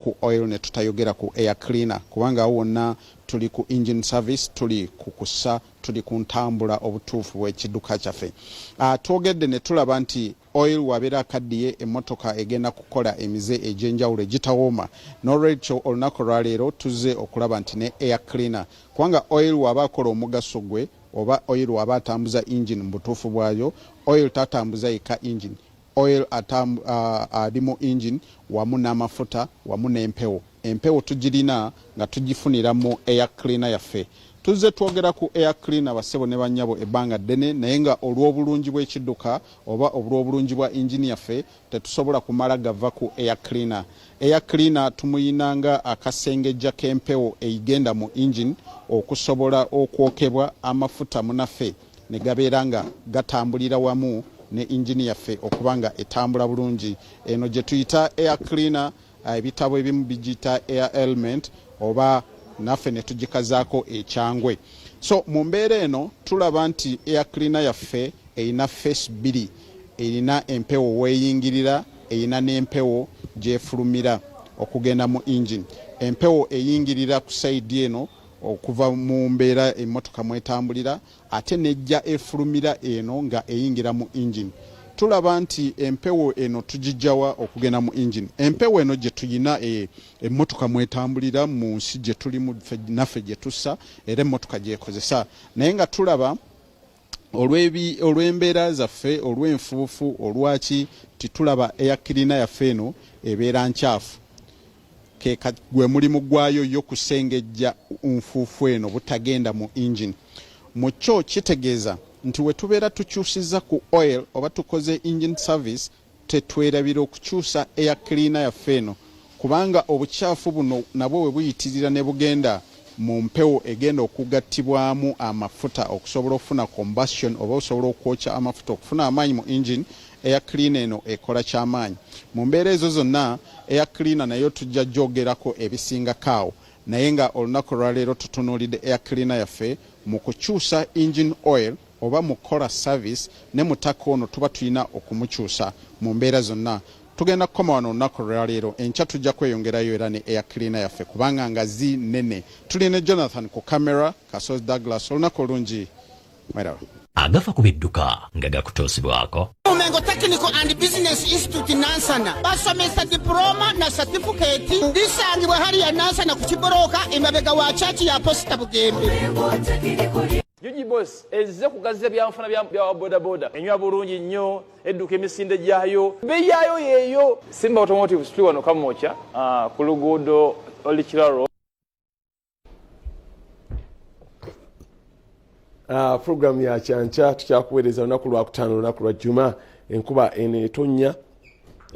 ku oil ne tutayogera ku air cleaner kubanga wonna tuli ku engine service tuli ku kussa tuli ku ntambula obutuufu bw'ekidduka kyaffe. Twogedde ne tulaba nti oil wabeera akaddiye emmotoka egenda kukola emize egy'enjawulo egitawooma n'olwekyo olunaku lwaleero tuzze okulaba nti ne air cleaner kubanga oil waba akola omugaso gwe oba oil waba atambuza engine mu butuufu bwayo. Oil tatambuza yeka engine, oil ali mu engine wamu n'amafuta wamu n'empewo. Empewo tugirina nga tugifunira mu air cleaner yaffe. Tuzze twogera ku air cleaner basebo ne bannyabo ebbanga ddene naye nga olw'obulungi bw'ekidduka oba olw'obulungi bwa engine yaffe tetusobola kumala gava ku air cleaner. Air cleaner tumuyinanga akasengejja k'empewo eyigenda mu engine okusobola okwokebwa amafuta munaffe ne gabeera nga gatambulira wamu ne engine yaffe okubanga etambula bulungi. Eno gye tuyita air cleaner, ebitabo ebimu bigita air element oba naffe ne tugikazaako ekyangwe. So mu mbeera eno tulaba nti air cleaner yaffe erina face bbiri, erina empewo weeyingirira, erina n'empewo gyefulumira okugenda mu engine. Empewo eyingirira ku sayidi eno okuva mu mbeera emmotoka mwetambulira ate nejja efulumira eno nga eyingira mu engine. Tulaba nti empewo eno tugijjawa okugenda mu engine. Empewo eno gye tuyina emmotoka mwetambulira mu nsi gye tulimu naffe gye tussa era emmotoka gyekozesa naye nga tulaba olw'embeera zaffe olw'enfuufu olwaki titulaba air cleaner yaffe eno ebeera nkyafu. Gwe mulimu gwayo yo kusengejja nfuufu eno butagenda mu engine. Mu kyo kitegeeza nti we tubeera tukyusiza ku oil oba tukoze engine service tetwerabira okukyusa air cleaner yaffe eno kubanga obukyafu buno nabwo we buyitirira ne bugenda mu mpewo egenda okugattibwamu amafuta okusobola okufuna combustion oba osobola okwokya amafuta okufuna amaanyi mu engine. Air cleaner eno ekola kyamaanyi. Mu mbeera ezo zonna air cleaner nayo tujja gyogerako ebisingakaawo naye nga olunaku lwaleero tutunuulidde air cleaner yaffe mu kukyusa engine oil oba mu kukola service ne mutaka ono tuba tulina okumukyusa mu mbeera zonna. Tugenda kukoma wano olunaku lwaleero enkya tujja kweyongerayo era ne air cleaner yaffe kubanga ngazi nnene. Tuli ne Jonathan ku kamera, Kasozi Douglas. Olunaku olungi. Mwerawa. Agafa ku bidduka nga gakutuusibwako. Umengo Technical and Business Institute Nansana basomesa diploma na certificate ndisangibwa hali ya Nansana ku Kiboroka emabega wa church ya Posta Bugembe. Juji boss ezze kugazza byanfuna bya boda boda enywa bulungi nnyo edduka emisinde gyayo beyayo yeyo Simba Automotive Street wano Kamocha ku luguudo Olikiraro. Program ya Chancha tukyakuweereza olunaku lwa kutaano olunaku lwa Juma enkuba eneetonya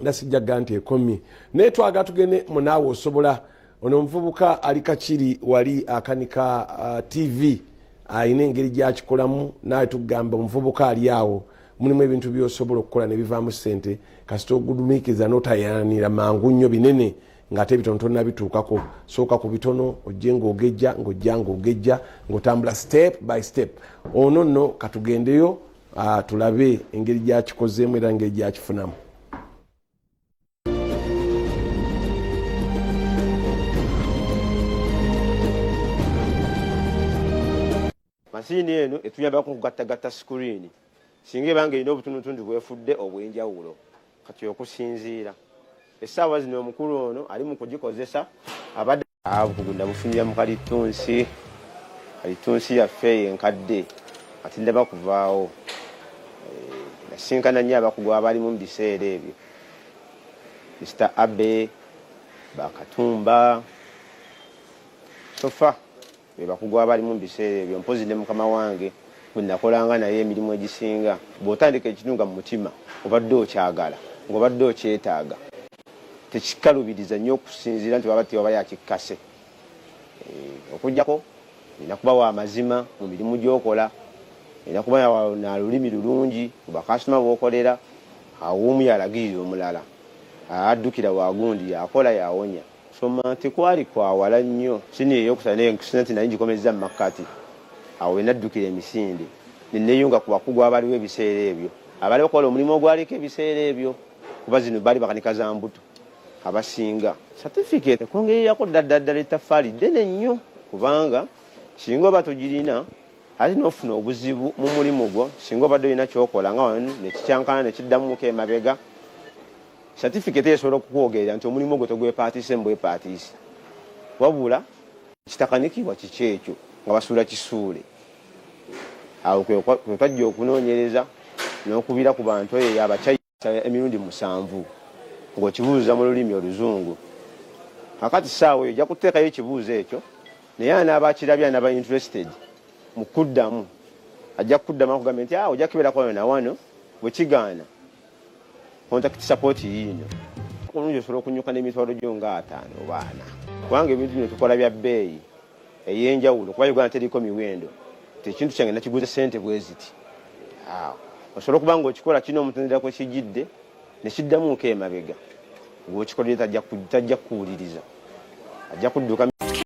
nasijja ganti ekomi naye twaga tugende munaawe osobola ono omuvubuka ali Kakiri wali akanika TV ayina engeri gyakikolamu naye tugamba omuvubuka ali awo mulimu ebintu byosobola okukola ne bivaamu ssente kasita ogudumiikiza n'otayanira mangu nnyo binene ng'ate ebitonotono nabituukako. Sooka ku bitono ojje ng'ogejja ng'ojja ng'ogejja ng'otambula step by step. Ono nno katugendeyo tulabe engeri gyakikozeemu era engeri gyakifunamu. Masini eno etuyambako okugattagatta screen singa ebanga erina obutundutundu bwefudde obw'enjawulo kati okusinziira. Essaawa zino omukulu ono ali mu kugikozesa abadde abukugunda bufunira mu kalitunsi yaffe enkadde ati ndaba kuvaawo nasinkana nnyo abakugu abalimu mu biseera ebyo Mr. Abe Bakatumba Sofa be bakugu abalimu mu biseera ebyo mpozi ne mukama wange bwe nakolanga naye emirimu egisinga bw'otandika ekitunga mu mutima obadde okyagala ng'obadde okyetaaga tekikalubiriza nnyo okusinziira nti baba tewaba yakikase okujjako erina kuba wa mazima mu mirimu gy'okola erina kuba na lulimi lulungi ku bakasitoma b'okolera awumu yalagirira omulala addukira wagundi yakola yawonya soma tekwali kwawala nnyo sini eyokusala nekusina nti naye ngikomeza mu makkati awo enaddukira emisinde neneyunga ku bakugu abaliwo ebiseera ebyo abali bakola omulimu ogwaliko ebiseera ebyo kuba zino bali bakanika za mbuto abasinga certificate kongererako ddala ettaffaali ddene nnyo kubanga singa oba togirina ate n'ofuna obuzibu mu mulimu gwo singa obadde olina kyokola nga wano nekikyankana nekiddamuko emabega certificate esobola okukwogerera nti omulimu gwo togwepaatiise mbwepaatiise wabula kitakanikibwa kiki ekyo nga basuula kisuule awo kwetwajja okunoonyereza n'okubira ku bantu eyo abakyayisa emirundi 7 ng'okibuuza mu lulimi oluzungu akati saawa eyo ojja kuteekayo ekibuuzo ekyo naye anaaba akirabye anaaba interested mu kuddamu ajja kuddamu akugambye nti ojja kubeerako wano na wano bwe kigaana contact support yiino olungi osobola okunyuka n'emitwalo gyo nga 5 oba 4 kubanga ebintu bino tukola bya bbeeyi ey'enjawulo kuba Uganda teriko miwendo tekintu kyange nakiguza ssente bwe ziti osobola okuba ng'okikola kino omutendera kwe kijidde ne kiddamuko emabega ng'okikolere tajja kuwuliriza ajja kudduka